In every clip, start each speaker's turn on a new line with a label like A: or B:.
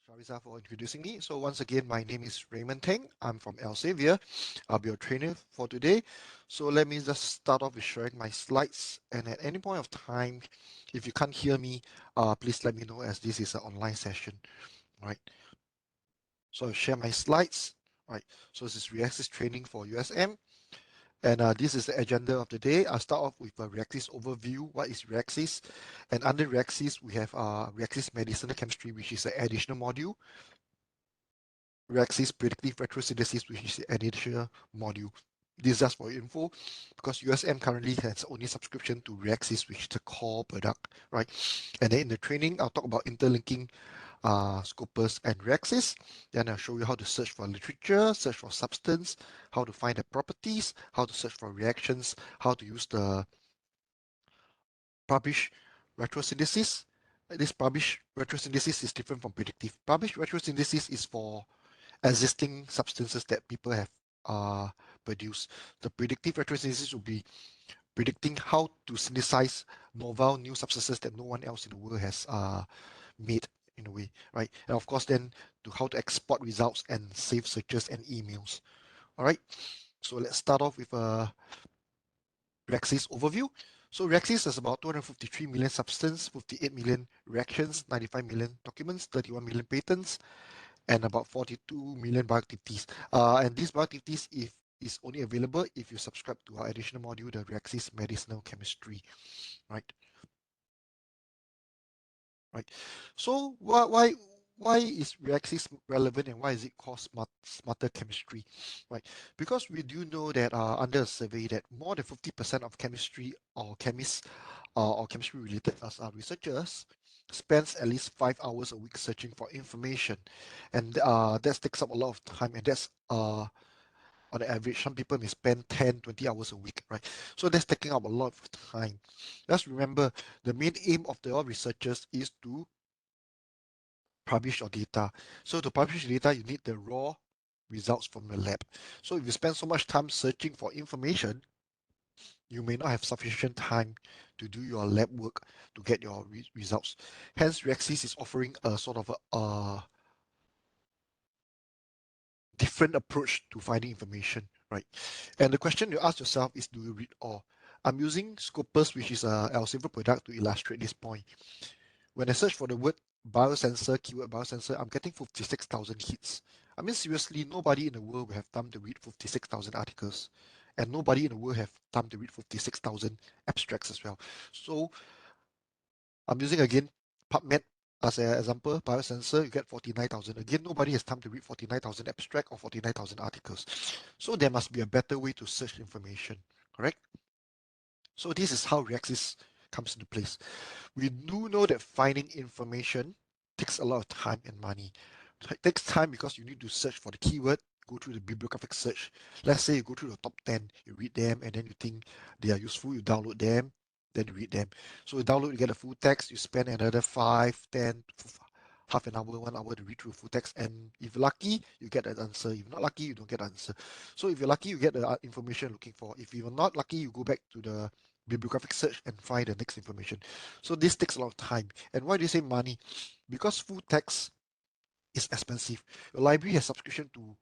A: Clarissa, for introducing me. So once again, my name is Raymond Teng. I'm from Elsevier. I'll be your trainer for today. So let me just start off with sharing my slides. And at any point of time, if you can't hear me, please let me know as this is an online session. Right. So I'll share my slides. Right. So this is Reaxys Training for USM. And this is the agenda of the day. I'll start off with a Reaxys overview. What is Reaxys? And under Reaxys, we have Reaxys Medicinal Chemistry, which is an additional module. Reaxys Predictive Retrosynthesis, which is an additional module. This is just for your info, because USM currently has only subscription to Reaxys, which is the core product, right? And then in the training, I'll talk about interlinking Scopus and Reaxys. Then I'll show you how to search for literature, search for substance, how to find the properties, how to search for reactions, how to use the publish retrosynthesis. This publish retrosynthesis is different from predictive. Publish retrosynthesis is for existing substances that people have produced. The predictive retrosynthesis will be predicting how to synthesize novel new substances that no one else in the world has made in a way, right? And of course, then to how to export results and save searches and emails. All right. So let's start off with a Reaxys overview. So Reaxys has about 253 million substance, 58 million reactions, 95 million documents, 31 million patents, and about 42 million bioactivities. And these bioactivities is only available if you subscribe to our additional module, the Reaxys Medicinal Chemistry, right? Right. So why is Reaxys relevant and why is it called smarter chemistry, right? Because we do know that under a survey that more than 50% of chemistry or chemists or chemistry related researchers spends at least 5 hours a week searching for information, and that takes up a lot of time, and that's on average, some people may spend 10, 20 hours a week, right? So that's taking up a lot of time. Just remember, the main aim of the researchers is to publish your data. So to publish data, you need the raw results from the lab. So if you spend so much time searching for information, you may not have sufficient time to do your lab work to get your results. Hence, Reaxys is offering a sort of a different approach to finding information, right? And the question you ask yourself is, do you read all? I'm using Scopus, which is a Elsevier product, to illustrate this point. When I search for the word biosensor, keyword biosensor, I'm getting 56,000 hits. I mean, seriously, nobody in the world will have time to read 56,000 articles. And nobody in the world have time to read 56,000 abstracts as well. So I'm using again PubMed as an example. Biosensor, you get 49,000. Again, nobody has time to read 49,000 abstract or 49,000 articles. So there must be a better way to search information, correct? So this is how Reaxys comes into place. We do know that finding information takes a lot of time and money. It takes time because you need to search for the keyword, go through the bibliographic search. Let's say you go through the top 10, you read them, and then you think they are useful, you download them, then you read them. So you download, you get a full text, you spend another 5, 10, half an hour, 1 hour to read through full text, and if you're lucky, you get an answer. If you're not lucky, you don't get an answer. So if you're lucky, you get the information you're looking for. If you're not lucky, you go back to the bibliographic search and find the next information. So this takes a lot of time. And why do you say money? Because full text is expensive. Your library has subscription to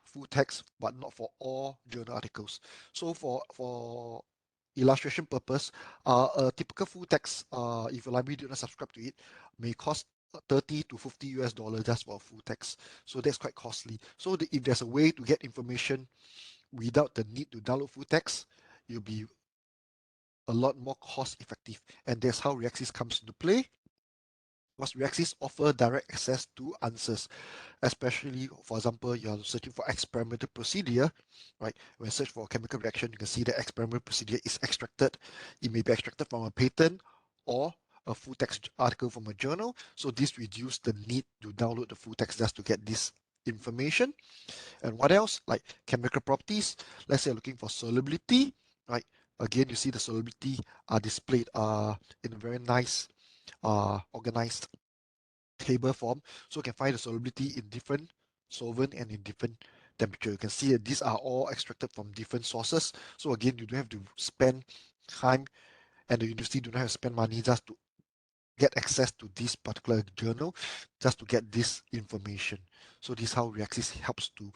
A: full text, but not for all journal articles. So for illustration purpose, a typical full text, if your library do not subscribe to it, may cost 30 to 50 US dollars just for a full text. So that's quite costly. So if there's a way to get information without the need to download full text, you'll be a lot more cost effective. And that's how Reaxys comes into play. Because Reaxys offer direct access to answers, especially, for example, you're searching for experimental procedure, right? When you search for a chemical reaction, you can see the experimental procedure is extracted. It may be extracted from a patent or a full text article from a journal. So this reduces the need to download the full text just to get this information. And what else? Like chemical properties. Let's say you're looking for solubility, right? Again, you see the solubility are displayed in a very nice organized table form. So you can find the solubility in different solvent and in different temperature. You can see that these are all extracted from different sources. So again, you don't have to spend time, and the university do not have to spend money just to get access to this particular journal just to get this information. So this is how Reaxys helps to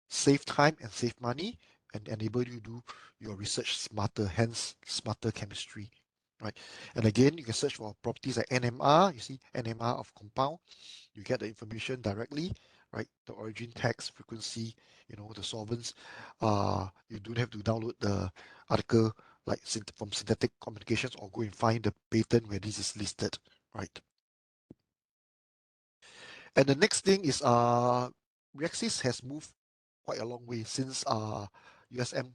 A: save time and save money and enable you to do your research smarter, hence smarter chemistry, right? And again, you can search for properties like NMR. You see NMR of compound, you get the information directly, right? The origin, tax, frequency, the solvents. You don't have to download the article like from synthetic communications or go and find the patent where this is listed, right? And the next thing is Reaxys has moved quite a long way since USM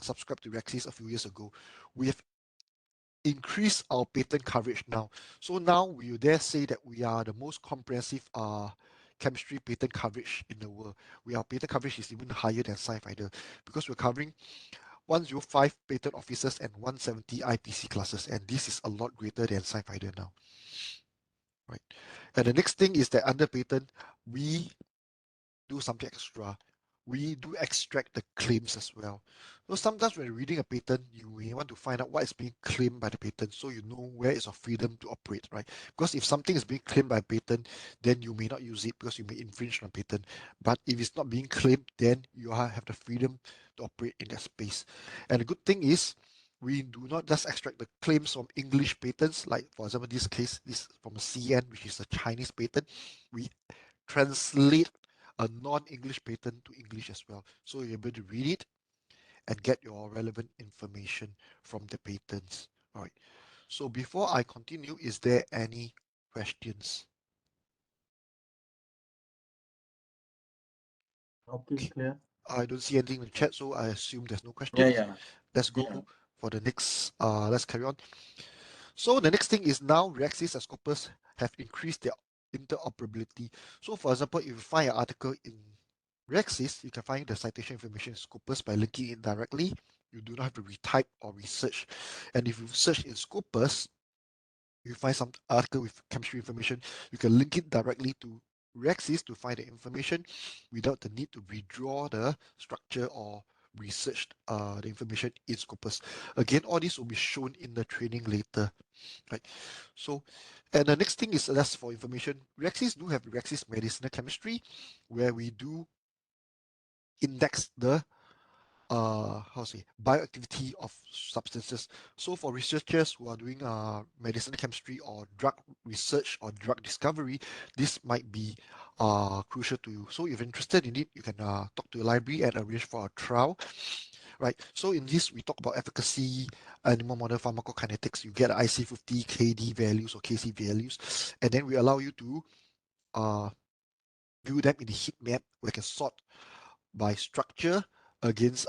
A: subscribed to Reaxys a few years ago. We have increased our patent coverage now. So now we dare say that we are the most comprehensive chemistry patent coverage in the world. Our patent coverage is even higher than SciFinder because we're covering 105 patent offices and 170 IPC classes, and this is a lot greater than SciFinder now. Right. And the next thing is that under patent, we do something extra. We do extract the claims as well. So sometimes when you're reading a patent, you may want to find out what is being claimed by the patent so you know where is your freedom to operate, right? Because if something is being claimed by a patent, then you may not use it because you may infringe on a patent. But if it's not being claimed, then you have the freedom to operate in that space. And the good thing is, we do not just extract the claims from English patents, like for example, this case, this from a CN, which is a Chinese patent. We translate a non-English patent to English as well. So you're able to read it and get your relevant information from the patents. All right. So before I continue, is there any questions?
B: Okay, clear.
A: I don't see anything in the chat, so I assume there's no
B: Yeah,
A: questions.
B: yeah.
A: Let's go for the next, let's carry on. So the next thing is now Reaxys and Scopus have increased their interoperability. So for example, if you find an article in Reaxys, you can find the citation information in Scopus by linking it directly. You do not have to retype or research. And if you search in Scopus, you find some article with chemistry information, you can link it directly to Reaxys to find the information without the need to redraw the structure or research the information in Scopus. Again, all this will be shown in the training later. Right. So, and the next thing is just for information. Reaxys do have Reaxys medicinal chemistry, where we do index the bioactivity of substances. So for researchers who are doing medicinal chemistry or drug research or drug discovery, this might be crucial to you. So if you're interested in it, you can talk to the library and arrange for a trial. Right. So in this, we talk about efficacy, animal model pharmacokinetics. You get IC50, KD values or KC values, and then we allow you to uh, view them in the heat map. We can sort by structure against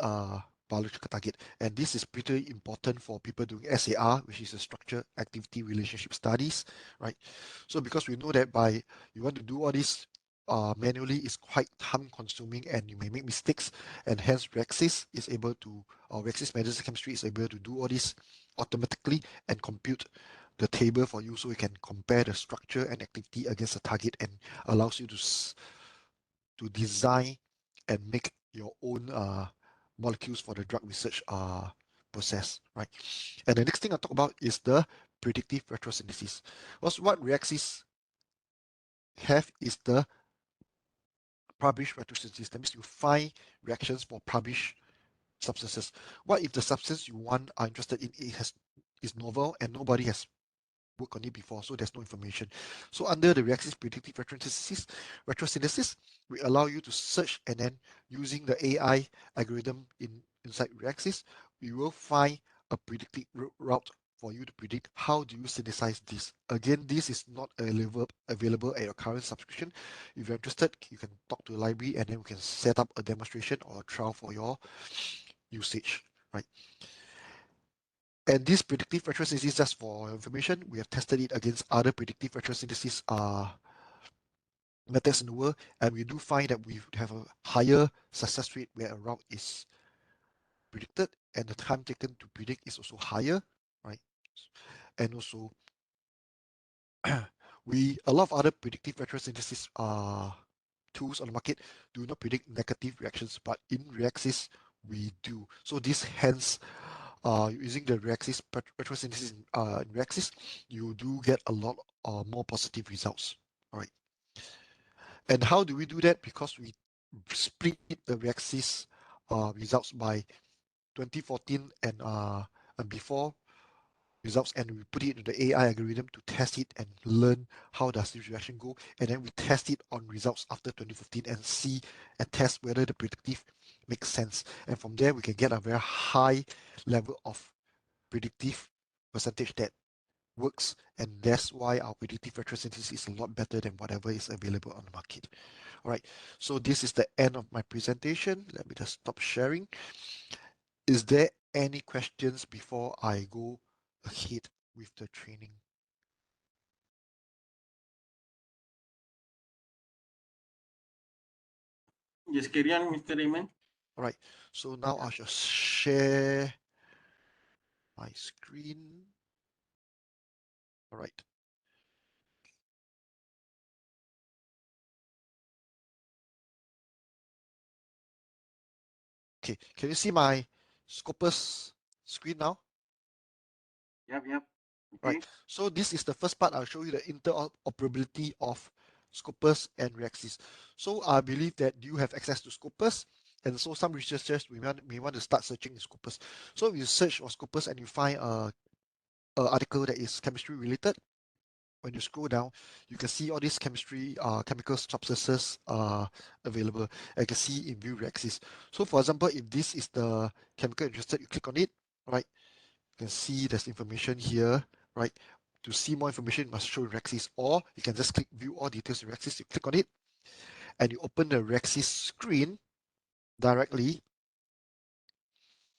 A: biological target. And this is pretty important for people doing SAR, which is a structure activity relationship studies, right? So because we know that by you want to do all this manually is quite time consuming and you may make mistakes, and hence Reaxys is able to, or Reaxys Medicinal Chemistry is able to do all this automatically and compute the table for you so you can compare the structure and activity against the target and allows you to design and make your own molecules for the drug research process, right? And the next thing I'll talk about is the predictive retrosynthesis. What Reaxys have is the published retrosynthesis. That means you find reactions for published substances. What if the substance you want are interested in is novel and nobody has worked on it before, so there's no information. So under the Reaxys predictive retrosynthesis, we allow you to search and then using the AI algorithm inside Reaxys, we will find a predictive route for you to predict how do you synthesize this. Again, this is not available at your current subscription. If you're interested, you can talk to the library and then we can set up a demonstration or a trial for your usage, right? And this predictive retrosynthesis, just for information, we have tested it against other predictive retrosynthesis methods in the world, and we do find that we have a higher success rate where a route is predicted, and the time taken to predict is also higher, right? And also, a lot of other predictive retrosynthesis tools on the market do not predict negative reactions, but in Reaxys we do. So this hence using the Reaxys retrosynthesis in Reaxys, you do get a lot more positive results. All right. And how do we do that? Because we split the Reaxys results by 2014 and before results, and we put it into the AI algorithm to test it and learn how does this reaction go, and then we test it on results after 2015 and see and test whether the predictive makes sense, and from there we can get a very high level of predictive percentage that works, and that's why our predictive retrosynthesis is a lot better than whatever is available on the market. All right, so this is the end of my presentation. Let me just stop sharing. Is there any questions before I go ahead with the training?
B: Just carry on, Mr. Raymond.
A: All right, so now I shall share my screen. All right. Okay, can you see my Scopus screen now?
B: Yep.
A: Right,
B: Okay.
A: so this is the first part. I'll show you the interoperability of Scopus and Reaxys. So I believe that you have access to Scopus, and so some researchers may want to start searching in Scopus. So if you search for Scopus and you find a article that is chemistry related, when you scroll down, you can see all these chemical substances available. You can see in view Reaxys. So for example, if this is the chemical interested, you click on it, right? You can see there's information here, right? To see more information, you must show Reaxys, or you can just click view all details in Reaxys. You click on it, and you open the Reaxys screen directly,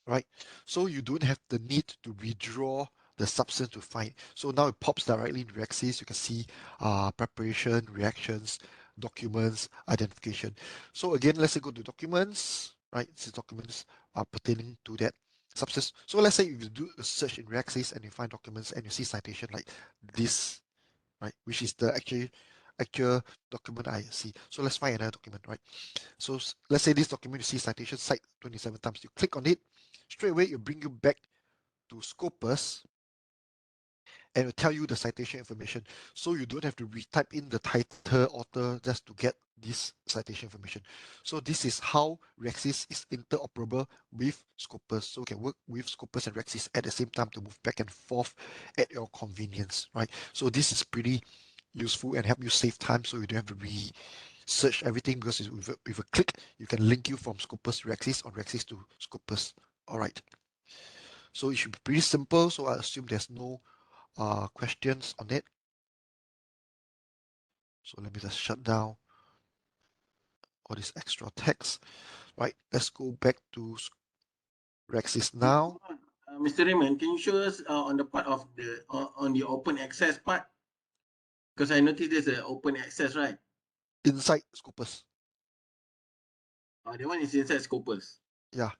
A: right? So you don't have the need to redraw the substance to find. So now it pops directly in Reaxys. You can see preparation, reactions, documents, identification. So again, let's say go to documents, right? These documents are pertaining to that substance. So let's say if you do a search in Reaxys and you find documents and you see citation like this, right? Which is the actual document I see. So let's find another document, right? So let's say this document you see citation cite 27 times. You click on it, straight away it bring you back to Scopus and it'll tell you the citation information. So you don't have to retype in the title author just to get this citation information. So this is how Reaxys is interoperable with Scopus. So you can work with Scopus and Reaxys at the same time to move back and forth at your convenience, right? So this is pretty useful and help you save time so you don't have to research everything, because with a click, you can link you from Scopus to Reaxys or Reaxys to Scopus. All right. So it should be pretty simple. So I assume there's no questions on it. So let me just shut down all this extra text. Right, let's go back to Reaxys now.
B: Mr. Raymond, can you show us on the part of the on the open access part? Because I noticed there's an open access, right?
A: Inside Scopus.
B: Oh, the one is inside Scopus.
A: Yeah.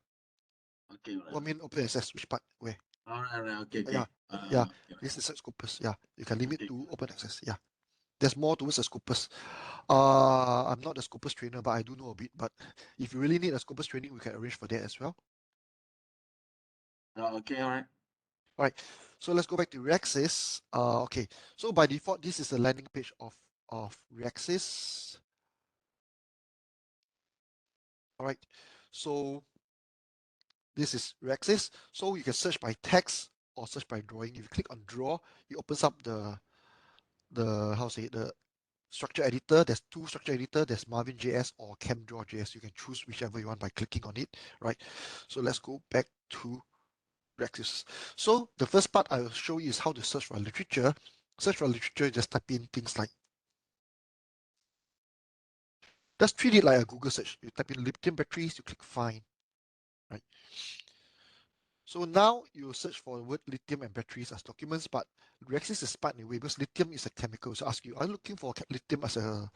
B: Okay,
A: What mean open access? Which part? Where?
B: all right, okay,
A: Yeah.
B: okay.
A: Yeah.
B: Okay,
A: This is inside Scopus. Yeah. You can limit
B: okay.
A: to open access. Yeah. There's more towards the Scopus. I'm not a Scopus trainer, but I do know a bit. But if you really need a Scopus training, we can arrange for that as well.
B: Okay, all right.
A: All right. So let's go back to Reaxys. Okay. So by default, this is the landing page of Reaxys. All right. So this is Reaxys. So you can search by text or search by drawing. If you click on draw, it opens up the how to say it, the structure editor. There's two structure editor. There's Marvin.js or ChemDraw.js. You can choose whichever you want by clicking on it, right? So let's go back to Reaxys. So the first part I will show you is how to search for literature. Search for literature, just type in things like, just treat it like a Google search. You type in lithium batteries, you click find, right? So now you search for the word lithium and batteries as documents, but Reaxys is smart in a way because lithium is a chemical. So ask you, are you looking for lithium as a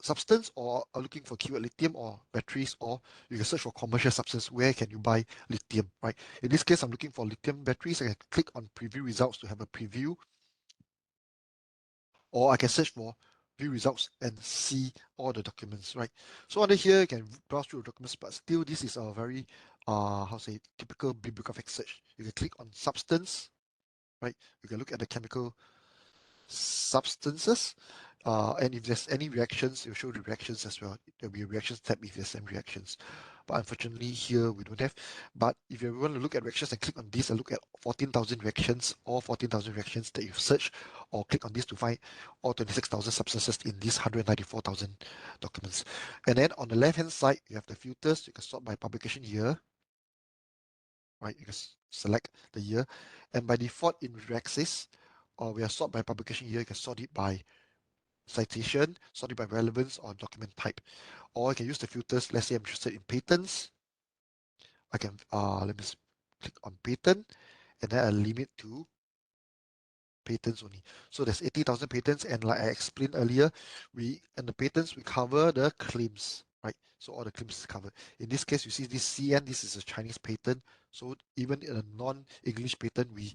A: substance, or are you looking for keyword lithium or batteries, or you can search for commercial substance, where can you buy lithium, right? In this case, I'm looking for lithium batteries. I can click on preview results to have a preview, or I can search for view results and see all the documents, right? So under here, you can browse through the documents, but still this is a very typical bibliographic search. You can click on substance, right? You can look at the chemical substances, and if there's any reactions, it will show the reactions as well. There'll be a reactions tab if there's any reactions. But unfortunately here we don't have. But if you want to look at reactions and click on this and look at 14,000 reactions, all 14,000 reactions that you've searched, or click on this to find all 26,000 substances in these 194,000 documents. And then on the left hand side, you have the filters. You can sort by publication year, right? You can select the year. And by default in Reaxys, we are sort by publication year. You can sort it by citation, sort it by relevance or document type. Or I can use the filters. Let's say I'm interested in patents. I can let me click on patent, and then I limit to patents only. So there's 80,000 patents, and like I explained earlier, and the patents we cover the claims, right? So all the claims is covered. In this case, you see this CN, this is a Chinese patent. So even in a non-English patent, we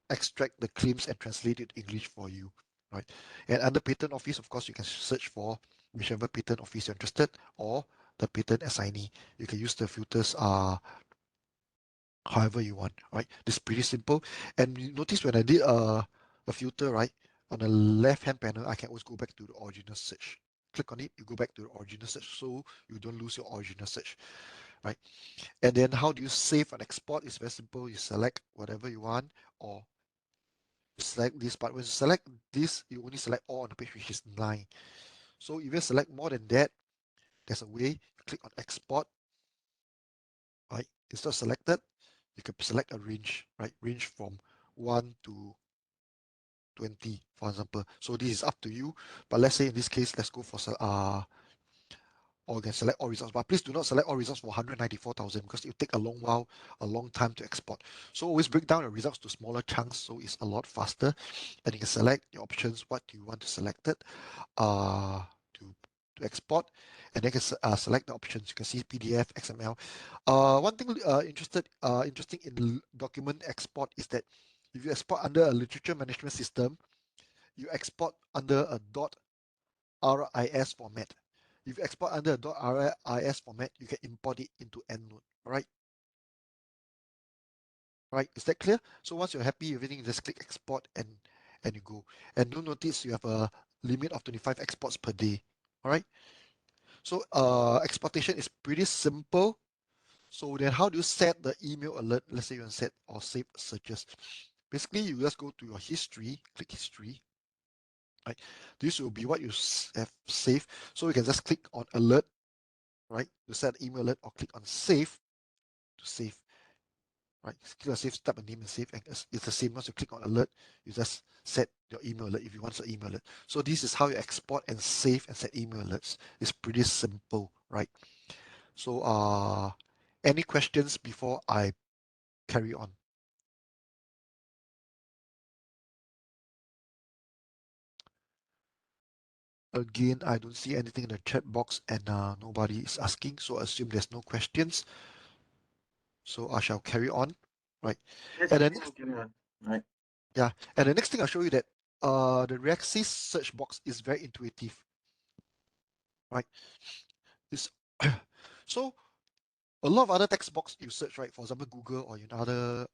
A: extract the claims and translate it English for you, right? And under patent office, of course, you can search for whichever patent office you're interested, or the patent assignee. You can use the filters however you want, right? This is pretty simple. And you notice when I did a filter, right, on the left hand panel, I can always go back to the original search. Click on it, you go back to the original search, so you don't lose your original search, right? And then how do you save and export? It's very simple. You select whatever you want, or select this, but when you select this, you only select all on the page, which is 9. So if you select more than that, there's a way. You click on export, right? It's not selected. You can select a range, right? Range from 1 to 20, for example. So this is up to you. But let's say in this case, let's go for or you can select all results, but please do not select all results for 194,000 because it will take a long while, a long time to export. So always break down your results to smaller chunks so it's a lot faster, and you can select your options, what do you want to select it to export, and then you can select the options. You can see PDF, XML. One thing interesting in document export is that if you export under a literature management system, you export under a .ris format. If you export under a .ris format, you can import it into EndNote, right? Right, is that clear? So once you're happy with everything, you just click export and you go. And do notice you have a limit of 25 exports per day, all right? So exportation is pretty simple. So then how do you set the email alert? Let's say you want to set or save searches. Basically, you just go to your history, click history, right? This will be what you have saved. So you can just click on alert, right, to set email alert, or click on save to save, right? Click on save, type a name and save, and it's the same. Once you click on alert, you just set your email alert if you want to email alert. So this is how you export and save and set email alerts. It's pretty simple, right? So any questions before I carry on? Again, I don't see anything in the chat box, and nobody is asking, so I assume there's no questions. So I shall carry on, right?
B: Yes,
A: And then
B: carry on. Right.
A: yeah, and the next thing I'll show you that the Reaxys search box is very intuitive, right? It's so a lot of other text box you search, right? For example, Google or in other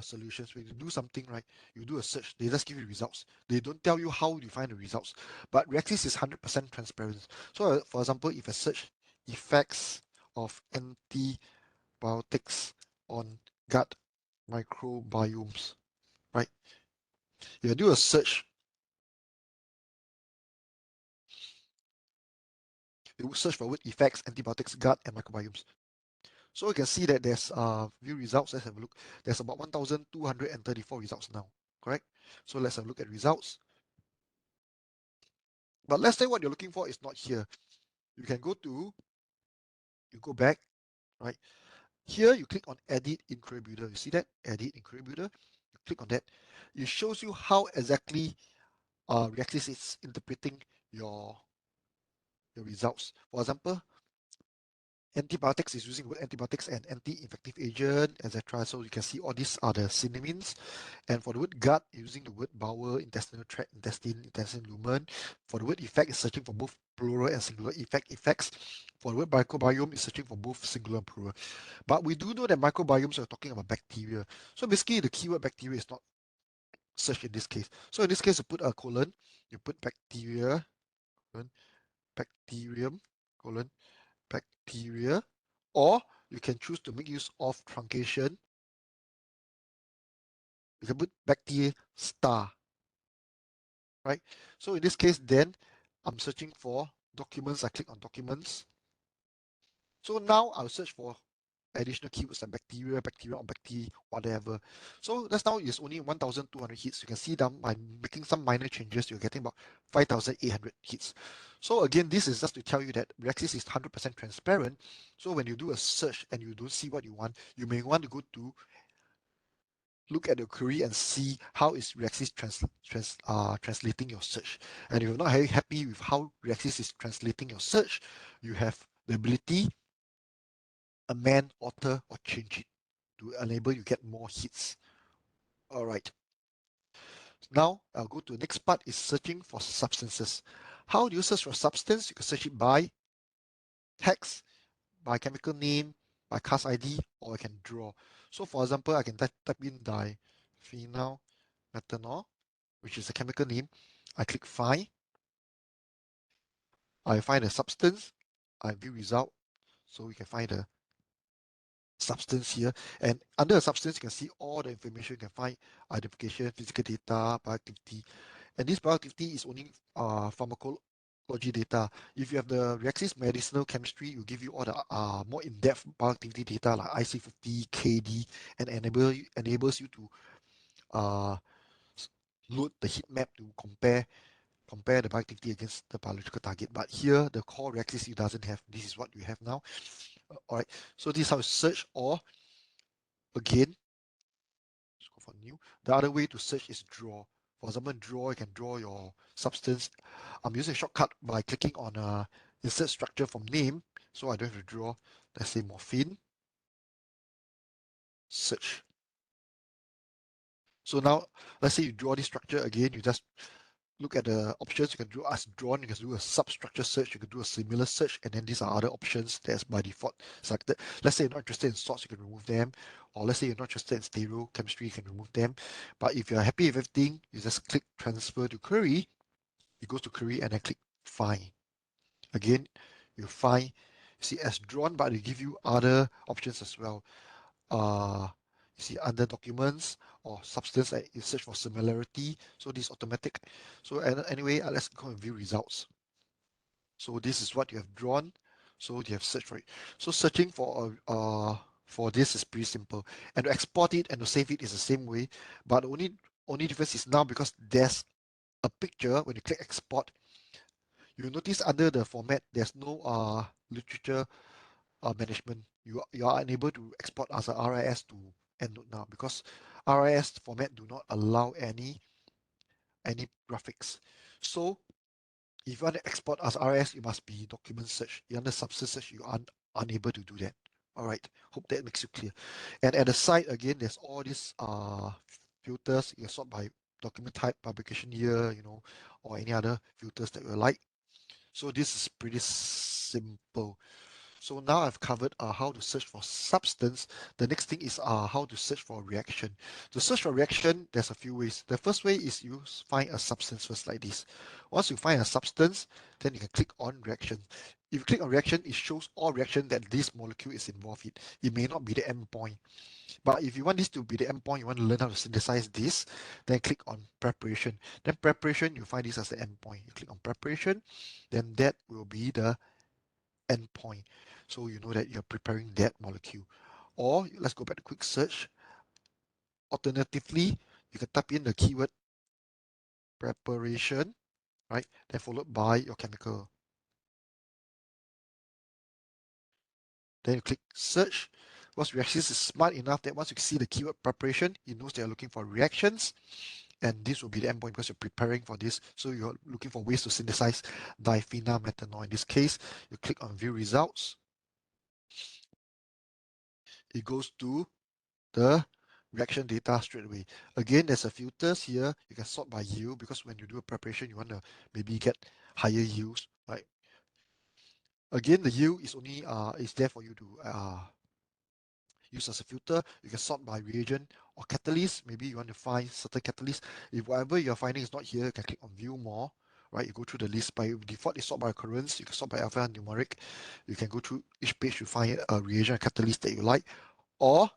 A: solutions, when you do something, right, you do a search, they just give you results. They don't tell you how you find the results. But Reaxys is 100% transparent. So for example, if I search effects of antibiotics on gut microbiomes, right? If I do a search, it will search for word effects, antibiotics, gut, and microbiomes. So you can see that there's view results. Let's have a look. There's about 1,234 results now, correct? So let's have a look at results. But let's say what you're looking for is not here. You can you go back, right? Here you click on edit in Builder. You see that? Edit in Builder. You click on that. It shows you how exactly Reaxys is interpreting your results. For example, antibiotics is using word antibiotics and anti-infective agent, etc. So you can see all these are the synonyms. And for the word gut, using the word bowel, intestinal tract, intestine lumen. For the word effect, is searching for both plural and singular effects. For the word microbiome, it's searching for both singular and plural. But we do know that microbiomes are talking about bacteria. So basically, the keyword bacteria is not searched in this case. So in this case, you put a colon, you put bacteria, colon, bacterium, colon, bacteria, or you can choose to make use of truncation. You can put bacteria star, right? So in this case, then I'm searching for documents. I click on documents. So now I'll search for additional keywords like bacteria, bacteria, or bacteria, whatever. So that's now is only 1,200 hits. You can see down by making some minor changes, you're getting about 5,800 hits. So again, this is just to tell you that Reaxys is 100% transparent. So when you do a search and you don't see what you want, you may want to go to look at your query and see how is Reaxys translating your search. And if you're not very happy with how Reaxys is translating your search, you have the ability amend, alter, or change it to enable you get more hits. All right. Now I'll go to the next part is searching for substances. How do you search for substance? You can search it by text, by chemical name, by class ID, or I can draw. So for example, I can type in diphenyl methanol, which is a chemical name. I click find. I find a substance. I view result. So we can find the substance here. And under a substance, you can see all the information. You can find identification, physical data, bioactivity. And this bioactivity is only pharmacology data. If you have the Reaxys medicinal chemistry, it will give you all the more in-depth bioactivity data like IC50, KD, and enables you to uh, load the heat map to compare the bioactivity against the biological target. But here, the core Reaxys you doesn't have. This is what you have now. All right. So this is how you search, or again, let's go for new. The other way to search is draw. For example, draw, you can draw your substance. I'm using a shortcut by clicking on insert structure from name, so I don't have to draw. Let's say morphine. Search. So now, let's say you draw this structure again. You just look at the options. You can do as drawn. You can do a substructure search. You can do a similar search, and then these are other options that's by default selected. Let's say you're not interested in salts, you can remove them. Or let's say you're not interested in stereochemistry, you can remove them. But if you're happy with everything, you just click transfer to query. It goes to query and then click find. Again, you find, see as drawn, but they give you other options as well. You see under documents or substance, you search for similarity. So this is automatic. So anyway, let's go and view results. So this is what you have drawn. So you have searched for it. So searching for this is pretty simple. And to export it and to save it is the same way. But the only difference is now because there's a picture, when you click export, you notice under the format there's no literature management. You are unable to export as a RIS to EndNote now because RIS format do not allow any graphics. So if you want to export as RIS, you must be document search. Under substance search, you are unable to do that. All right, hope that makes you clear. And at the side again, there's all these filters. You can sort by document type, publication year, or any other filters that you like. So this is pretty simple. So now I've covered how to search for substance. The next thing is how to search for reaction. To search for reaction, there's a few ways. The first way is you find a substance first like this. Once you find a substance, then you can click on reaction. If you click on reaction, it shows all reaction that this molecule is involved in. It may not be the endpoint. But if you want this to be the endpoint, you want to learn how to synthesize this, then click on preparation. Then preparation, you find this as the endpoint. You click on preparation, then that will be the endpoint. So you know that you're preparing that molecule. Or let's go back to quick search. Alternatively, you can type in the keyword preparation, right? Then followed by your chemical. Then you click search. Because Reaxys is smart enough that once you see the keyword preparation, it knows they're looking for reactions. And this will be the endpoint because you're preparing for this. So you're looking for ways to synthesize diphenyl methanol. In this case, you click on view results. It goes to the reaction data straight away. Again, there's a filters here. You can sort by yield because when you do a preparation, you want to maybe get higher yields, right? Again, the yield is only is there for you to use as a filter. You can sort by reagent or catalyst. Maybe you want to find certain catalyst. If whatever you're finding is not here, you can click on view more. Right, you go through the list. By default, it's sort by occurrence. You can sort by alphanumeric. You can go through each page to find a reagent or catalyst that you like. Or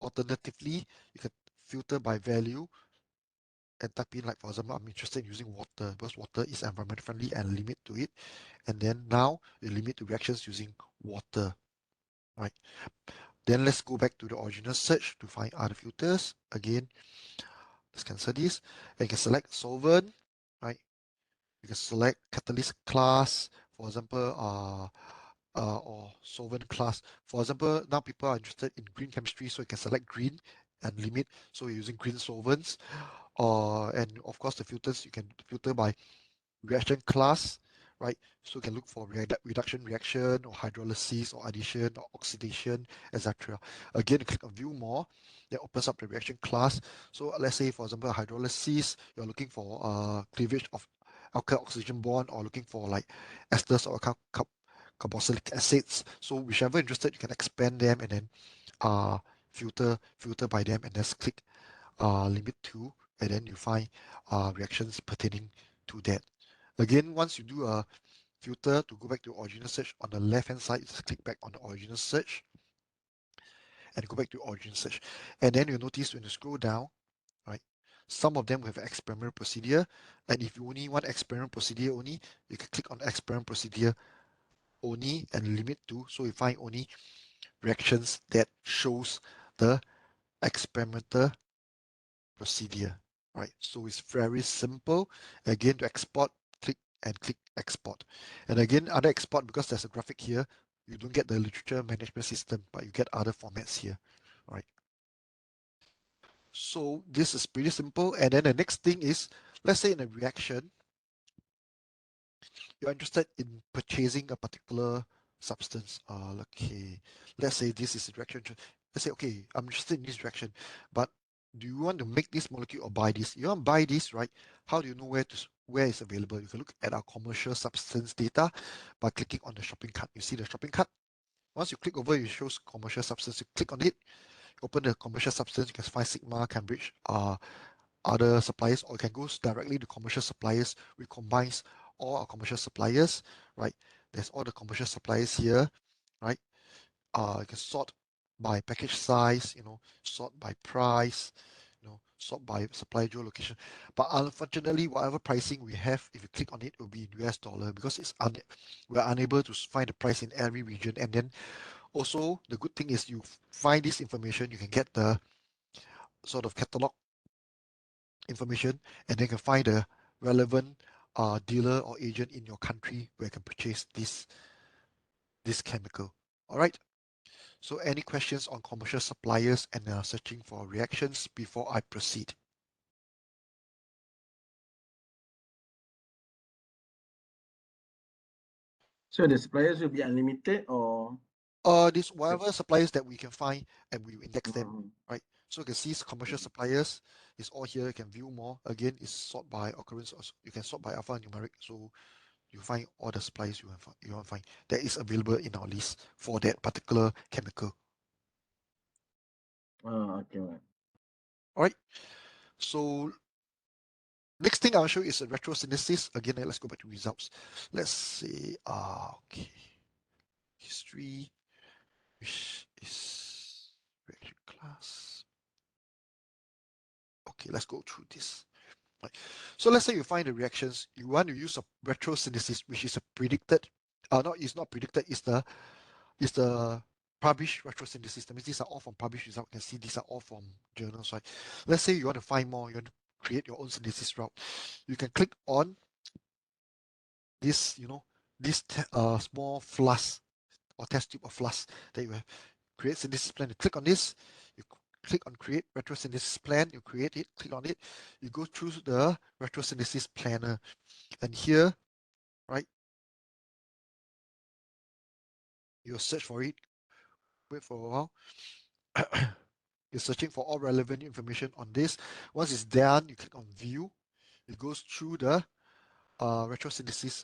A: alternatively, you can filter by value and type in, like, for example, I'm interested in using water because water is environment friendly and limit to it. And then now you limit the reactions using water. Right. Then let's go back to the original search to find other filters. Again, let's cancel this. And you can select solvent, right? You can select catalyst class, for example, or solvent class. For example, now people are interested in green chemistry, so you can select green and limit. So you're using green solvents. And of course, the filters, you can filter by reaction class, right? So you can look for reduction reaction or hydrolysis or addition or oxidation, etc. Again, you click on view more, that opens up the reaction class. So let's say, for example, hydrolysis, you're looking for cleavage of alkyl oxygen bond or looking for like esters or carboxylic acids. So whichever interested, you can expand them and then filter by them and just click limit to, and then you find reactions pertaining to that. Again, once you do a filter to go back to original search, on the left hand side, just click back on the original search and go back to original search. And then you'll notice when you scroll down, right, some of them will have experimental procedure. And if you only want experimental procedure only, you can click on experimental procedure only and limit to, so you find only reactions that shows the experimental procedure, right? So it's very simple. Again, to export, click and click export. And again, other export, because there's a graphic here, you don't get the literature management system, but you get other formats here, right? So this is pretty simple. And then the next thing is, let's say in a reaction, you're interested in purchasing a particular substance. Okay, let's say this is a reaction. Let's say, okay, I'm interested in this reaction, but do you want to make this molecule or buy this? You want to buy this, right? How do you know where it's available? You can look at our commercial substance data by clicking on the shopping cart. You see the shopping cart. Once you click over, it shows commercial substance. You click on it, open the commercial substance. You can find Sigma, Cambridge, other suppliers, or you can go directly to commercial suppliers, which combines all our commercial suppliers, right? There's all the commercial suppliers here, right? You can sort by package size, sort by price, sort by supply geolocation. But unfortunately, whatever pricing we have, if you click on it, it will be in US dollar because we're unable to find the price in every region. And then also the good thing is you find this information, you can get the sort of catalog information, and then can find the relevant dealer or agent in your country where you can purchase this chemical. All right. So any questions on commercial suppliers and searching for reactions before I proceed?
B: So the suppliers will be unlimited or?
A: These whatever suppliers that we can find and we index them, right? So you can see commercial suppliers is all here. You can view more. Again, it's sort by occurrence. You can sort by alphanumeric. So you find all the suppliers you want to find that is available in our list for that particular chemical.
B: Okay.
A: All right. So next thing I'll show you is a retrosynthesis. Again, let's go back to results. Let's say, okay, history, which is reaction class. Okay, let's go through this. Right. So let's say you find the reactions. You want to use a retrosynthesis, which is a predicted, it's not predicted, it's the published retrosynthesis. That means these are all from published results. You can see these are all from journals, right? Let's say you want to find more, you want to create your own synthesis route. You can click on this, this small flask or test tube of flask that you have. Create synthesis plan. You click on this, you click on create retrosynthesis plan, you create it, click on it, you go through the retrosynthesis planner. And here, right, you search for it, wait for a while. You're searching for all relevant information on this. Once it's done, you click on view. It goes through the retrosynthesis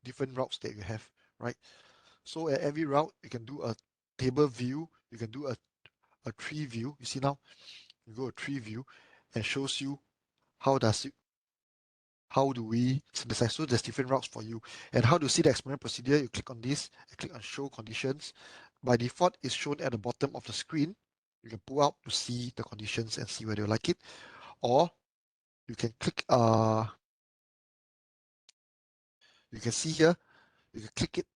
A: different routes that you have, right? So at every route, you can do a table view, you can do a tree view. You see now, you go a tree view and shows you how does it, how do we synthesize. So there's different routes for you. And how to see the experiment procedure, you click on this, and click on show conditions. By default, it's shown at the bottom of the screen. You can pull out to see the conditions and see whether you like it. Or you can click, you can see here, you can click it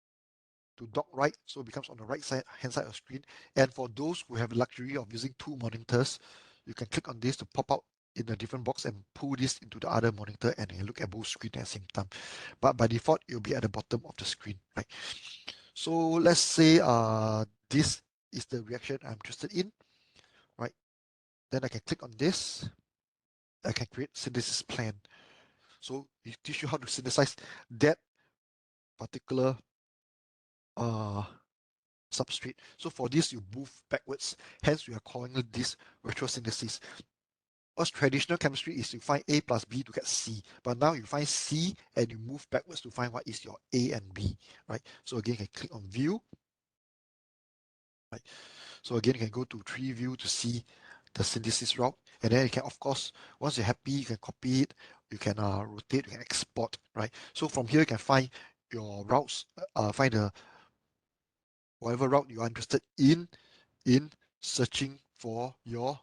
A: to dock right, so it becomes on the right side hand side of the screen. And for those who have the luxury of using two monitors, you can click on this to pop out in a different box and pull this into the other monitor and you look at both screens at the same time. But by default, it'll be at the bottom of the screen, right? So let's say this is the reaction I'm interested in, right? Then I can click on this. I can create synthesis plan. So it teach you how to synthesize that particular substrate. So for this, you move backwards. Hence, we are calling this retrosynthesis. Because traditional chemistry is you find A plus B to get C. But now you find C and you move backwards to find what is your A and B, right? So again, you can click on view, right? So again, you can go to tree view to see the synthesis route. And then you can, of course, once you're happy, you can copy it, you can rotate, you can export, right? So from here, you can find your routes, find the whatever route you are interested in searching for your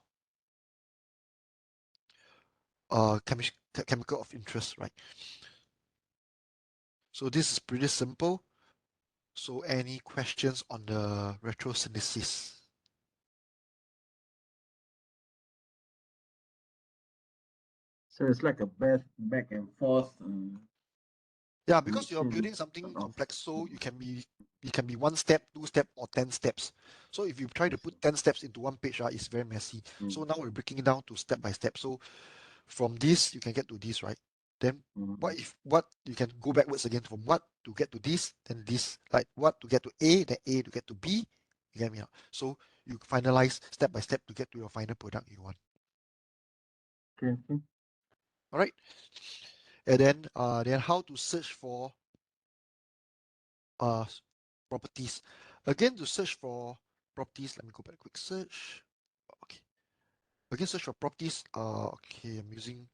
A: chemical of interest, right? So this is pretty simple. So any questions on the retrosynthesis?
B: So it's like a back and forth
A: Yeah, because you're
B: connection
A: building something
B: sort of.
A: complex, so it can be one step, two step, or 10 steps. So if you try to put 10 steps into one page, it's very messy. So now we're breaking it down to step by step. So from this, you can get to this, right? Then what you can go backwards again from what to get to this, then this, like what to get to A, then A to get to B. You get me out. So you finalize step by step to get to your final product you want.
B: Okay.
A: All right. And then how to search for uh properties. Again, to search for properties, let me go back quick search. Okay. Again, search for properties. Okay, I'm using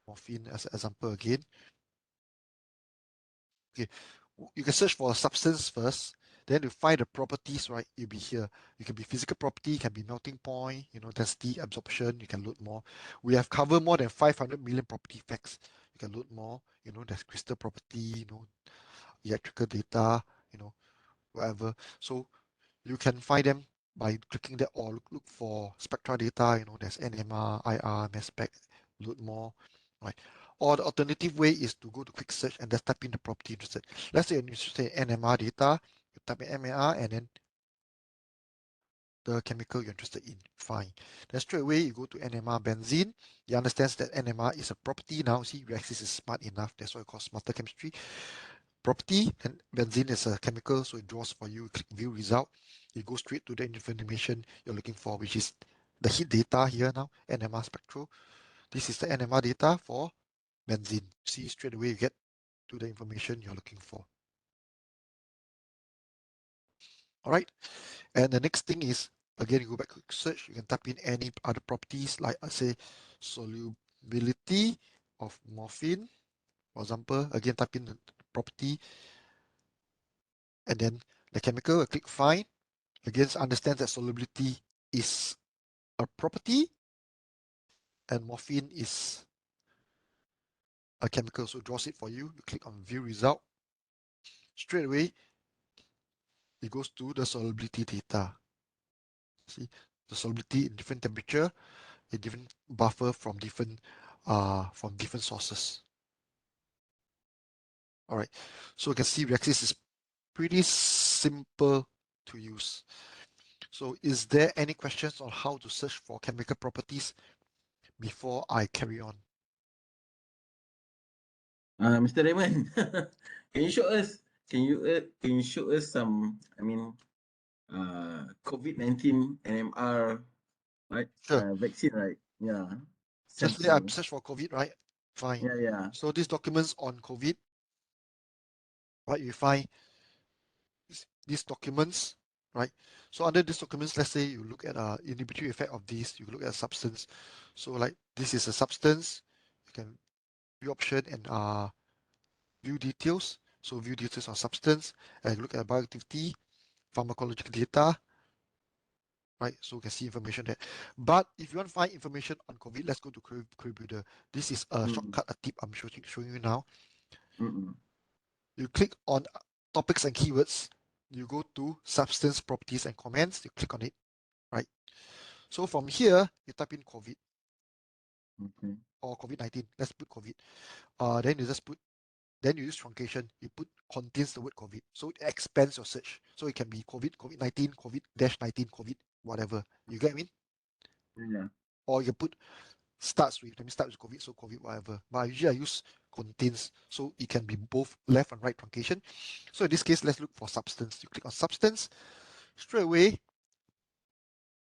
A: morphine as an example again. Okay, you can search for a substance first, then you find the properties, right? You'll be here. You can be physical property, can be melting point, density, absorption, you can load more. We have covered more than 500 million property facts. You can load more, there's crystal property, electrical data, whatever. So you can find them by clicking that or look for spectra data, there's NMR, IR, mass spec, load more, right? Or the alternative way is to go to quick search and just type in the property interested. Let's say you're interested in NMR data, you type in MAR and then the chemical you're interested in, fine. Then straight away you go to NMR benzene. You understand that NMR is a property now. See, Reaxys is smart enough, that's why it's called smarter chemistry. Property, and benzene is a chemical, so it draws for you. Click view result, you go straight to the information you're looking for, which is the heat data here now, NMR spectral. This is the NMR data for benzene. See, straight away you get to the information you're looking for. All right, and the next thing is, again, you go back to search, you can type in any other properties, like I say solubility of morphine, for example. Again, type in the property and then the chemical, click find. Again, understand that solubility is a property and morphine is a chemical, so it draws it for you. You click on view result. Straight away, it goes to the solubility data. See, the solubility in different temperature, a different buffer from different sources. All right, so you can see Reaxys is pretty simple to use. So is there any questions on how to search for chemical properties before I carry on?
B: Mr. Raymond, can you show us? Can you show us some? I mean, COVID-19 NMR, right?
A: Sure.
B: Vaccine, right? Yeah.
A: Just say I
B: Sample.
A: search for COVID, right? Fine.
B: Yeah.
A: So these documents on COVID, what you find, these documents, right? So under these documents, let's say you look at inhibitory effect of these, you look at a substance. So like this is a substance, you can view option and view details. So view details on substance and look at bioactivity, pharmacological data, right? So you can see information there. But if you want to find information on COVID, let's go to Query Builder. This is a shortcut, a tip I'm showing you now. You click on topics and keywords. You go to substance, properties, and comments. You click on it, right? So from here, you type in COVID or COVID-19. Let's put COVID. Then you just put, then you use truncation. You put contains the word COVID. So it expands your search. So it can be COVID, COVID-19, COVID-19, COVID, whatever. You get me?
B: Yeah.
A: Or you put starts with, let me start with COVID, so COVID, whatever. But usually I use contains, so it can be both left and right truncation. So in this case, let's look for substance. You click on substance, straight away,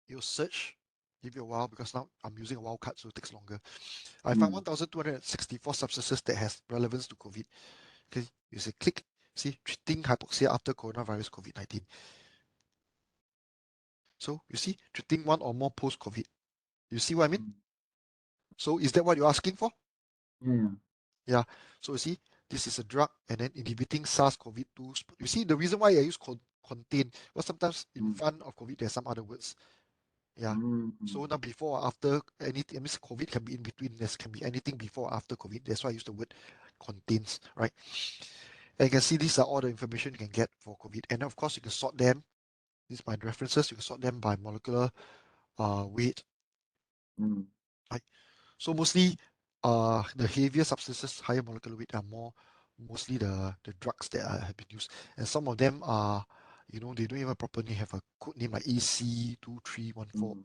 A: you search, give you a while because now I'm using a wildcard, so it takes longer. I found 1,264 substances that has relevance to COVID. Okay, you say click, see, treating hypoxia after coronavirus COVID-19. So you see, treating one or more post-COVID. You see what I mean? So is that what you're asking for?
B: Yeah.
A: Yeah. So you see, this is a drug and then inhibiting SARS-CoV-2. You see, the reason why I use contain, because sometimes in front of COVID, there's some other words. Yeah. So now before or after anything, I mean, COVID can be in between. There can be anything before or after COVID. That's why I use the word contains, right? And you can see these are all the information you can get for COVID. And of course, you can sort them. These are my references. You can sort them by molecular weight, right? So mostly, the heavier substances, higher molecular weight, are mostly the drugs that have been used, and some of them are, they don't even properly have a code name like AC2314,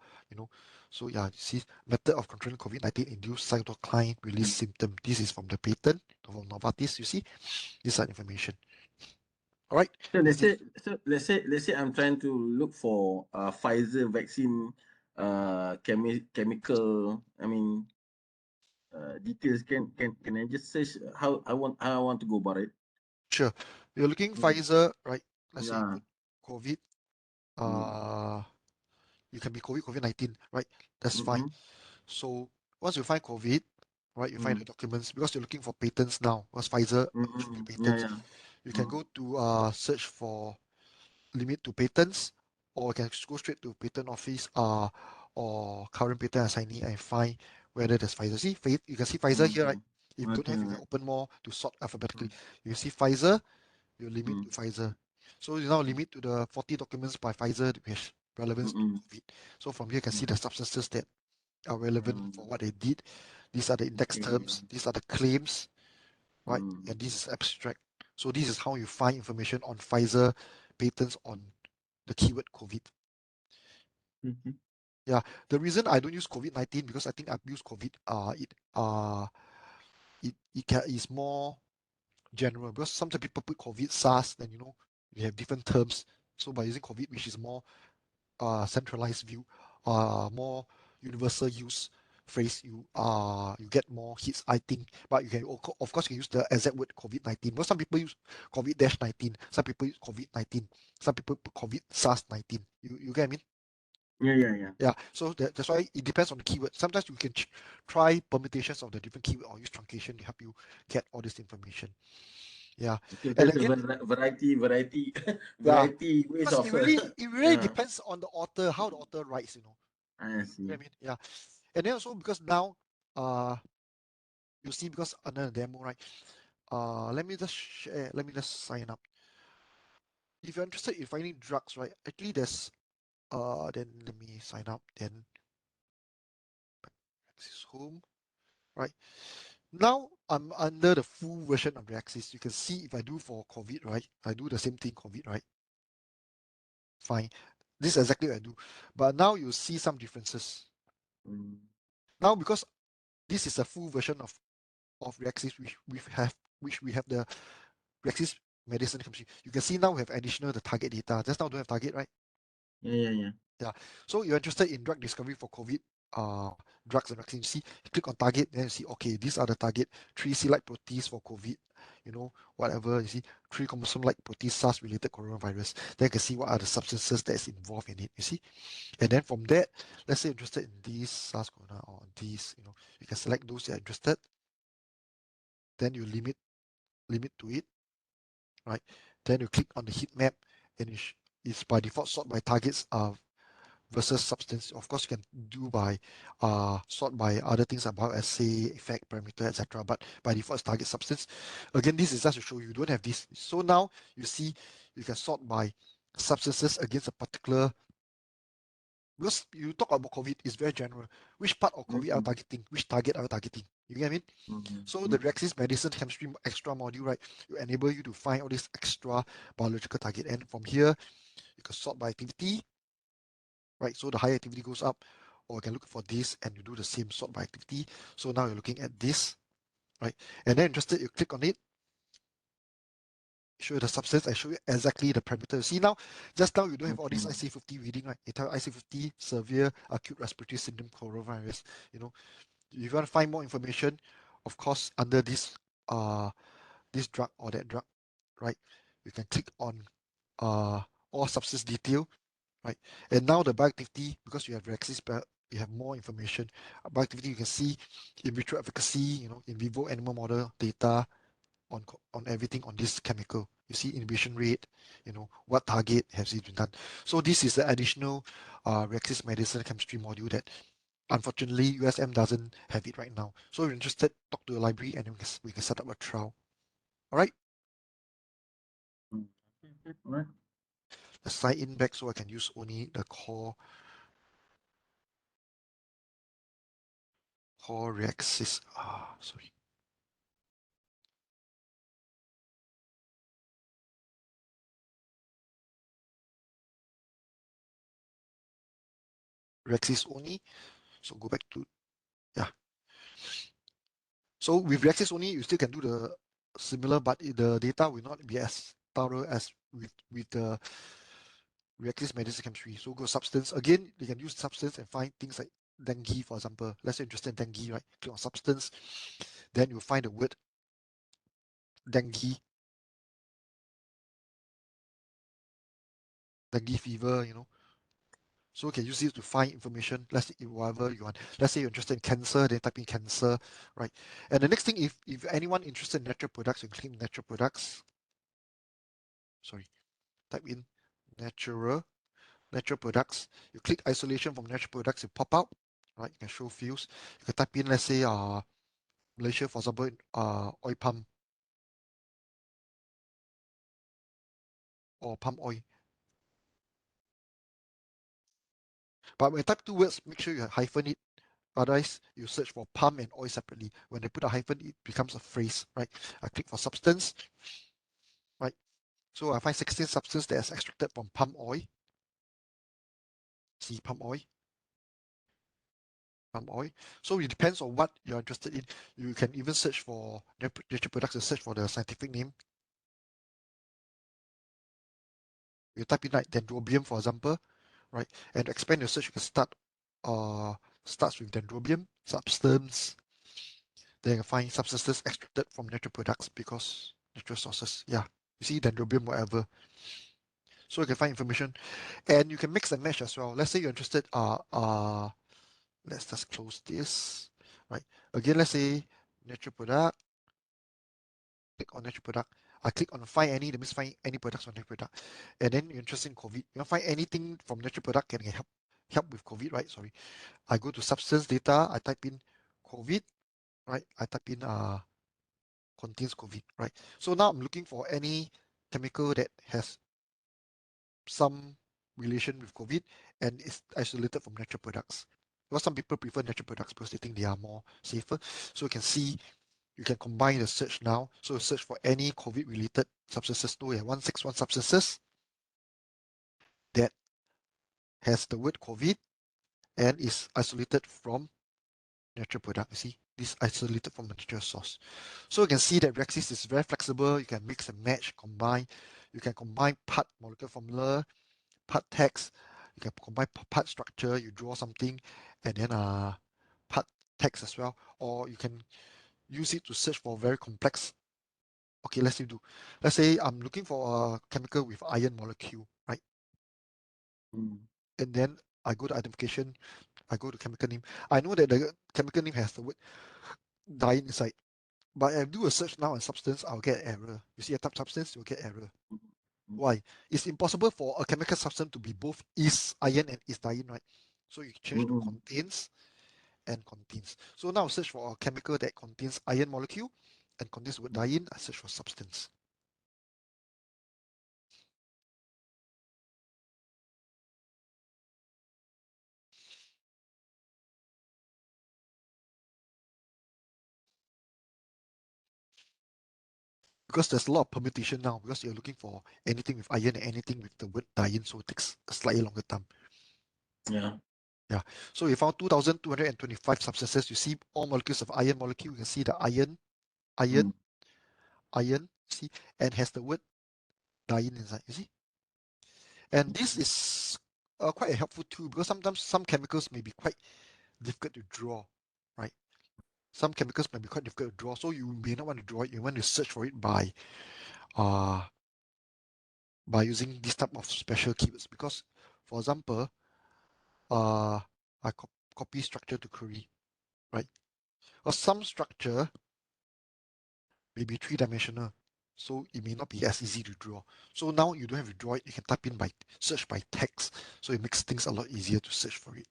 A: So yeah, you see, method of controlling COVID-19 induced cytokine release symptom. This is from the patent from Novartis. You see, these are information. All right.
B: So
A: Is this
B: let's say I'm trying to look for Pfizer vaccine chemical, I mean, details. Can I just search how I want to go about it?
A: sure? You're looking Pfizer, right? Let's say you
B: Yeah.
A: put COVID. Uh, you can be COVID-19, right? That's fine. So once you find COVID, right, you find the documents because you're looking for patents now. Because Pfizer should be
B: Yeah,
A: patents.
B: yeah.
A: You can go to search for limit to patents, or you can go straight to patent office or current patent assignee and find whether there's Pfizer. See, you can see Pfizer here, right? If you don't
B: Okay,
A: have, you can open more to sort alphabetically. You see Pfizer, you limit to Pfizer. So you now limit to the 40 documents by Pfizer which relevance to COVID. So from here you can see the substances that are relevant for what they did. These are the index terms, these are the claims, right? And this is abstract. So this is how you find information on Pfizer patents on the keyword COVID. Yeah, the reason I don't use COVID-19 because I think I've used COVID. Is more general because sometimes people put COVID, SARS, then you have different terms. So by using COVID, which is more centralized view, more universal use phrase, you get more hits, I think. But you can of course you can use the exact word COVID-19. Because some people use COVID-19, some people use COVID-19, some people put COVID SARS-19. You get what I mean?
B: Yeah.
A: Yeah. So that's why it depends on the keyword. Sometimes you can try permutations of the different keyword or use truncation to help you get all this information. Yeah.
B: Okay,
A: And
B: there's a
A: again, yeah,
B: variety ways
A: because
B: of
A: it really
B: yeah.
A: depends on the author, how the author writes.
B: I
A: You know what
B: see.
A: I mean? Yeah. And then also because now, uh, you see, because under the demo, right? Let me just share. Let me just sign up. If you're interested in finding drugs, right? Actually, there's then let me sign up. Then Reaxys home, right? Now I'm under the full version of Reaxys. You can see if I do for COVID, right? I do the same thing, COVID, right? Fine. This is exactly what I do. But now you see some differences. Now because this is a full version of Reaxys, which we have the Reaxys medicine chemistry. You can see now we have additional the target data. Just now don't have target, right?
B: Yeah.
A: Yeah. So you're interested in drug discovery for COVID, drugs and vaccines. You see, you click on target, then you see, okay, these are the target 3 C-like proteins for COVID. whatever, you see, 3 chromosome-like protein SARS-related coronavirus. Then you can see what are the substances that's involved in it, you see. And then from that, let's say you're interested in these SARS corona or these, you can select those you're interested. Then you limit to it, right? Then you click on the heat map, and it's by default sort by targets versus substance. Of course, you can do by sort by other things about assay, effect, parameter, etc. But by default, it's target substance. Again, this is just to show you don't have this. So now you see you can sort by substances against a particular. Because you talk about COVID, it's very general. Which part of COVID are you targeting? Which target are you targeting? You get what I mean? So the Reaxys Medicine Chemistry extra module, right, will enable you to find all this extra biological target. And from here, you can sort by activity, right? So the higher activity goes up, or you can look for this and you do the same sort by activity. So now you're looking at this, right? And then interested, you click on it, show you the substance, I show you exactly the parameter. See now, just now you don't have all this IC50 reading, right? It tells IC50 severe acute respiratory syndrome coronavirus. If you want to find more information, of course, under this this drug or that drug, right? You can click on all substance detail, right? And now the bioactivity, because you have Reaxys, you have more information. Bioactivity, you can see in vitro efficacy, in vivo animal model data on everything on this chemical. You see inhibition rate, what target has it been done. So this is the additional Reaxys Medicine Chemistry module that unfortunately USM doesn't have it right now. So if you're interested, talk to the library and we can set up a trial. All right.
B: Right.
A: Let's sign in back so I can use only the core Reaxys. Sorry. Reaxys only. So go back to, yeah. So with Reaxys only, you still can do the similar, but the data will not be as thorough as with the Reaxys Medicine Chemistry. So go substance. Again, you can use substance and find things like dengue, for example. Let's say you're interested in dengue, right? Click on substance. Then you'll find the word dengue, dengue fever, So you can use it to find information, let's say whatever you want. Let's say you're interested in cancer, then type in cancer, right? And the next thing, if anyone interested in natural products, you click natural products. Sorry, type in natural products. You click isolation from natural products, it pop out, right? You can show fields. You can type in, let's say, Malaysia, for example, oil palm or palm oil. But when you type 2 words, make sure you hyphen it. Otherwise, you search for palm and oil separately. When they put a hyphen, it becomes a phrase, right? I click for substance, right? So I find 16 substances that is extracted from palm oil. See, palm oil. Palm oil. So it depends on what you're interested in. You can even search for natural products and search for the scientific name. You type in like dendrobium, for example, right? And to expand your search, you can starts with dendrobium, substance. Then you can find substances extracted from natural products because natural sources. Yeah, you see dendrobium, whatever. So you can find information, and you can mix and match as well. Let's say you're interested. Let's just close this. Right. Again, let's say natural product. Click on natural product. I click on find any, that means find any products on natural product. And then you're interested in COVID. You want to find anything from natural product can help with COVID, right? Sorry. I go to substance data, I type in COVID, right? I type in contains COVID, right? So now I'm looking for any chemical that has some relation with COVID and is isolated from natural products. Because some people prefer natural products because they think they are more safer. So you can see, you can combine the search now. So search for any COVID related substances. So we have 161 substances that has the word COVID and is isolated from natural product. You see, this isolated from a natural source. So you can see that Reaxys is very flexible. You can mix and match, combine. You can combine part molecular formula, part text. You can combine part structure. You draw something, and then part text as well. Or you can use it to search for very complex Okay, let's say I'm looking for a chemical with iron molecule, right? And then I go to identification, I go to chemical name. I know that the chemical name has the word diene inside, but I do a search now on substance, I'll get error. You see a type substance, you'll get error. Why? It's impossible for a chemical substance to be both is iron and is diene, right? So you change to contains and contains. So now search for a chemical that contains iron molecule and contains the word diene, I search for substance. Because there's a lot of permutation now, because you're looking for anything with iron and anything with the word diene, so it takes a slightly longer time.
B: Yeah.
A: Yeah. So we found 2,225 substances. You see all molecules of iron molecule. You can see the iron, see, and has the word diene inside. You see? And this is quite a helpful tool because sometimes some chemicals may be quite difficult to draw, right? Some chemicals may be quite difficult to draw, so you may not want to draw it. You want to search for it by using this type of special keywords. Because, for example, I copy structure to query, right? Or some structure may be three-dimensional, so it may not be as easy to draw. So now you don't have to draw it, you can type in by search by text, so it makes things a lot easier to search for it.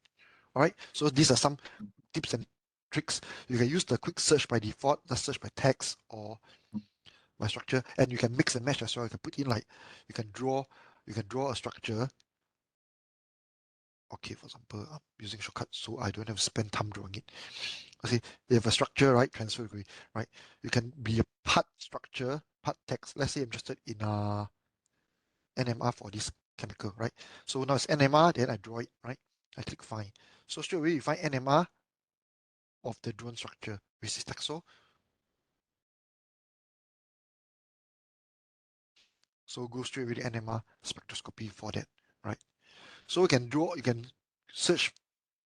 A: All right, so these are some tips and tricks. You can use the quick search by default, the search by text or by structure, and you can mix and match as well. You can put in like you can draw a structure. Okay, for example, I'm using shortcut, so I don't have to spend time drawing it. Okay, you have a structure, right? Transfer degree, right? You can be a part structure, part text. Let's say I'm interested in NMR for this chemical, right? So now it's NMR, then I draw it, right? I click find. So straight away you find NMR of the drawn structure, which is taxol. So go straight away to NMR spectroscopy for that, right? So you can search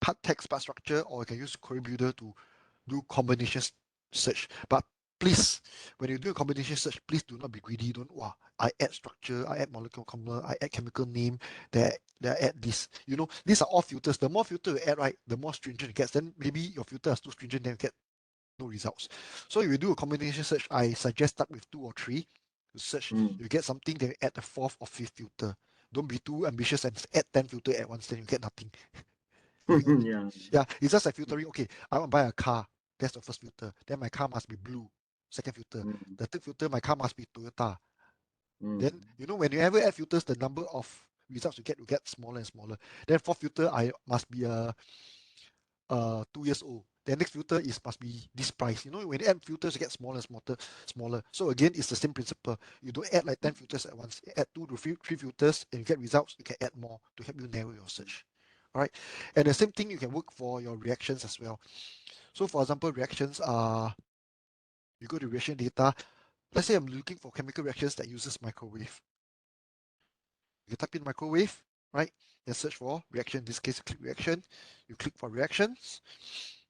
A: part text, part structure, or you can use query builder to do combination search. But please, when you do a combination search, please do not be greedy. Don't, I add structure, I add molecular component, I add chemical name, that I add this. You know, these are all filters. The more filter you add, right, the more stringent it gets. Then maybe your filter is too stringent, then you get no results. So if you do a combination search, I suggest start with 2 or 3. You search, you get something, then you add the 4th or 5th filter. Don't be too ambitious and add 10 filter at once, then you get nothing.
B: Yeah.
A: Yeah, it's just like filtering. Okay, I want to buy a car. That's the first filter. Then my car must be blue. Second filter. The third filter, my car must be Toyota. Then, you know, when you ever add filters, the number of results you get smaller and smaller. Then fourth filter, I must be 2 years old. The next filter must be this price. You know, when you add filters, you get smaller and smaller. So again, it's the same principle. You don't add like 10 filters at once. You add 2 to 3 filters and you get results. You can add more to help you narrow your search. All right. And the same thing you can work for your reactions as well. So for example, reactions are, you go to reaction data. Let's say I'm looking for chemical reactions that uses microwave. You type in microwave, right? Then search for reaction. In this case, click reaction. You click for reactions.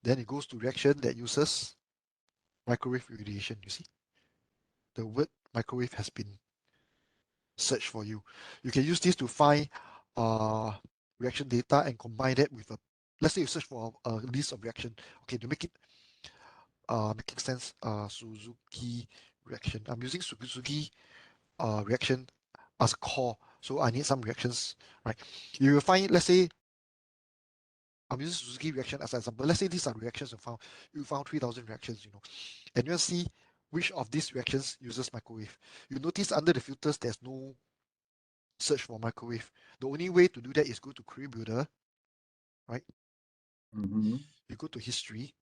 A: Then it goes to reaction that uses microwave radiation. You see, the word microwave has been searched for you. You can use this to find reaction data and combine that with let's say you search for a list of reaction. Okay, to make it making sense, Suzuki reaction. I'm using Suzuki reaction as a core, so I need some reactions, right? You will find, let's say, I'm using Suzuki reaction as an example. Let's say these are reactions you found. You found 3,000 reactions, you know, and you'll see which of these reactions uses microwave. You notice under the filters, there's no search for microwave. The only way to do that is go to query builder, right? You go to history.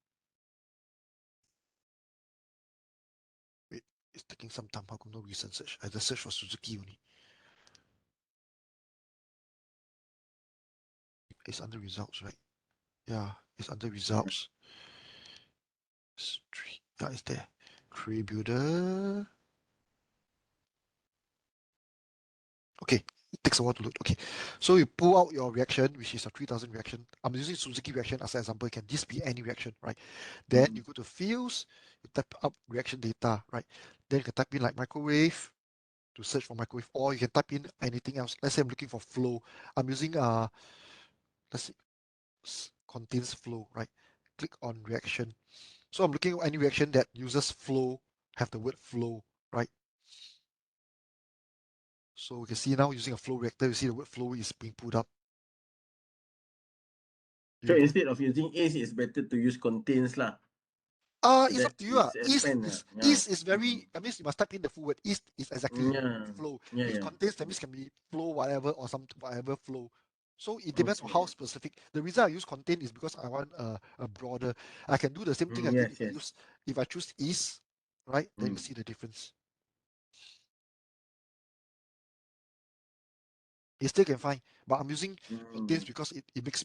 A: Wait, it's taking some time. How come no recent search? I just search for Suzuki only. It's under results, right? Yeah, it's under results. History. Yeah, it's there. Query builder. Okay, it takes a while to load. Okay, so you pull out your reaction, which is a 3,000 reaction. I'm using Suzuki reaction as an example. It can just be any reaction, right? Then you go to fields, you type up reaction data, right? Then you can type in like microwave to search for microwave, or you can type in anything else. Let's say I'm looking for flow. I'm using let's see, contains flow, right? Click on reaction. So I'm looking at any reaction that uses flow, have the word flow, right? So we can see now using a flow reactor, you see the word flow is being put up.
B: So instead of using is, it's better to use contains lah.
A: It's up to you.
B: Is
A: East
B: expand.
A: is
B: Yeah.
A: east is very. I mean, you must type in the full word. East is exactly
B: Yeah.
A: flow.
B: Yeah.
A: If
B: Yeah.
A: contains, that means can be flow whatever or some whatever flow. So it depends on
B: Okay.
A: how specific. The reason I use contain is because I want a broader. I can do the same thing again
B: Yes.
A: if I choose east, right? Then you
B: Mm.
A: see the difference. You still can find, but I'm using contains because it makes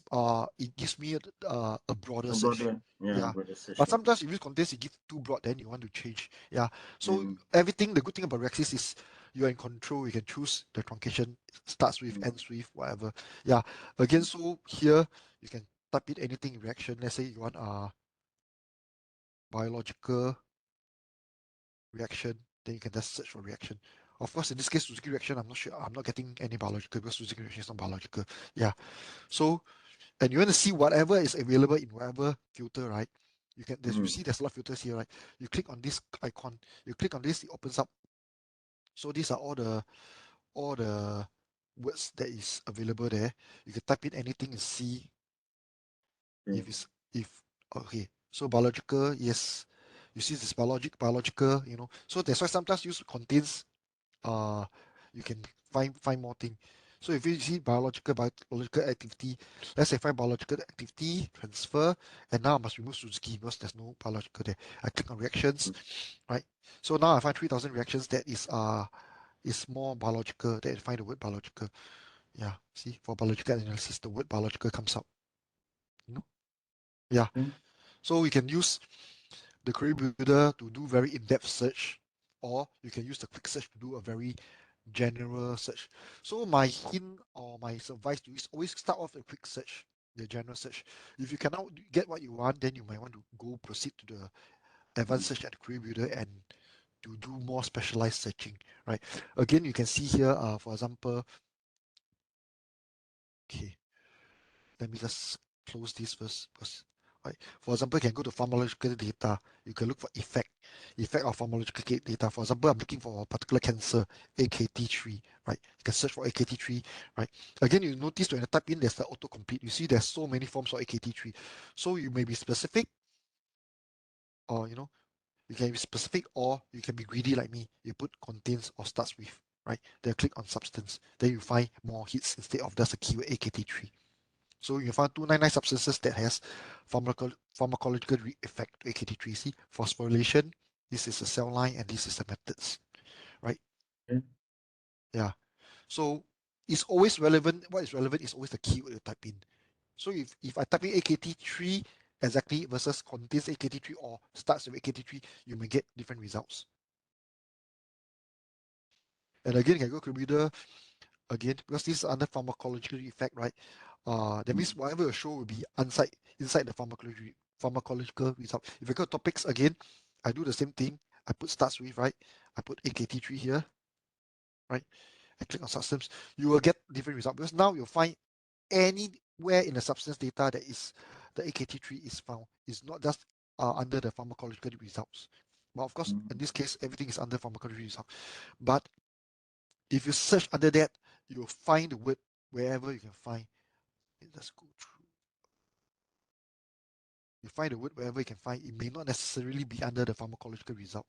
A: it gives me a broader
B: A
A: search.
B: broader, yeah,
A: Yeah.
B: broader search.
A: But sometimes if you use contains, it gives too broad, then you want to change. Yeah. So everything, the good thing about Reaxys is you're in control. You can choose the truncation, starts with, ends with, whatever. Yeah. Again, so here you can type in anything in reaction. Let's say you want biological reaction, then you can just search for reaction. Of course, in this case, Suzuki reaction, I'm not sure. I'm not getting any biological because Suzuki reaction is not biological. Yeah. So, and you want to see whatever is available in whatever filter, right? You can, you see there's a lot of filters here, right? You click on this icon, you click on this, it opens up. So these are all the words that is available there. You can type in anything and see if it's if okay. So biological, yes. You see this biological, you know. So that's why sometimes use contains uh you can find more thing. So if you see biological activity, let's say find biological activity, transfer, and now I must remove Suzuki because there's no biological there. I click on reactions, right? So now I find 3,000 reactions that is more biological, that I find the word biological. Yeah, see, for biological analysis, the word biological comes up. You know? Yeah. So we can use the query builder to do very in-depth search, or you can use the quick search to do a very general search. So my hint or my advice to you is always start off a quick search, the general search. If you cannot get what you want, then you might want to go proceed to the advanced search at the query builder and to do more specialized searching, right? Again, you can see here, for example, okay, let me just close this first because right. For example, you can go to pharmacological data. You can look for effect of pharmacological data. For example, I'm looking for a particular cancer, AKT3, right? You can search for AKT3, right? Again, you notice when you type in, there's the autocomplete. You see there's so many forms of AKT3. So you may be specific, or you can be specific, or you can be greedy like me. You put contains or starts with, right? Then click on substance. Then you find more hits instead of just a keyword AKT3. So you find 299 substances that has pharmacological effect to AKT3. See, phosphorylation, this is the cell line, and this is the methods, right? Yeah. So it's always relevant. What is relevant is always the keyword you type in. So if I type in AKT3 exactly versus contains AKT3 or starts with AKT3, you may get different results. And again, you can go to reader again because this is under pharmacological effect, right? That means whatever you show will be inside the pharmacological result. If I go to topics again, I do the same thing. I put starts with, right? I put AKT3 here, right? I click on substance. You will get different result because now you'll find anywhere in the substance data that is the AKT3 is found. It's not just under the pharmacological results. But of course, in this case, everything is under pharmacological result. But if you search under that, you'll find the word wherever you can find. Let's go through. You find the word wherever you can find. It may not necessarily be under the pharmacological result.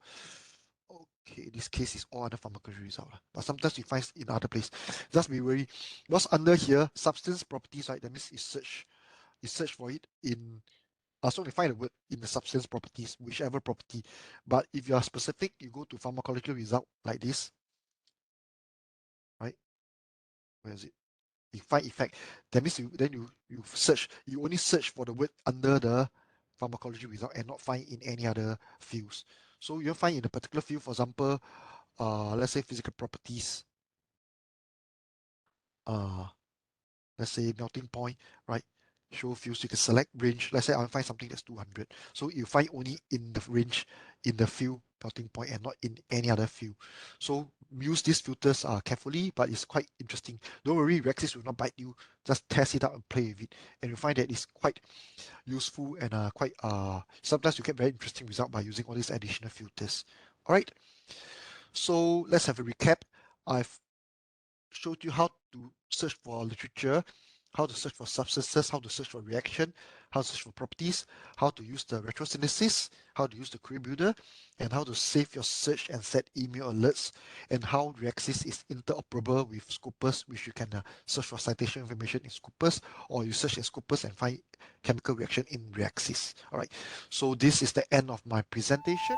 A: Okay, this case is all under pharmacological result. But sometimes you find in other place. Just be wary. What's under here, substance properties, right? That means you search for it in so you find the word in the substance properties, whichever property. But if you are specific, you go to pharmacological result like this, right? Where is it? You find effect. That means you search. You only search for the word under the pharmacology result and not find in any other fields. So you'll find in a particular field, for example, let's say physical properties, uh, let's say melting point, right? show fields, you can select range. Let's say I want to find something that's 200. So you find only in the range, in the field melting point, and not in any other field. So use these filters carefully, but it's quite interesting. Don't worry, Reaxys will not bite you. Just test it out and play with it, and you'll find that it's quite useful and quite sometimes you get very interesting result by using all these additional filters. All right. So let's have a recap. I've showed you how to search for literature, how to search for substances, how to search for reaction, how to search for properties, how to use the retrosynthesis, how to use the query builder, and how to save your search and set email alerts, and how Reaxys is interoperable with Scopus, which you can search for citation information in Scopus, or you search in Scopus and find chemical reaction in Reaxys. All right, so this is the end of my presentation.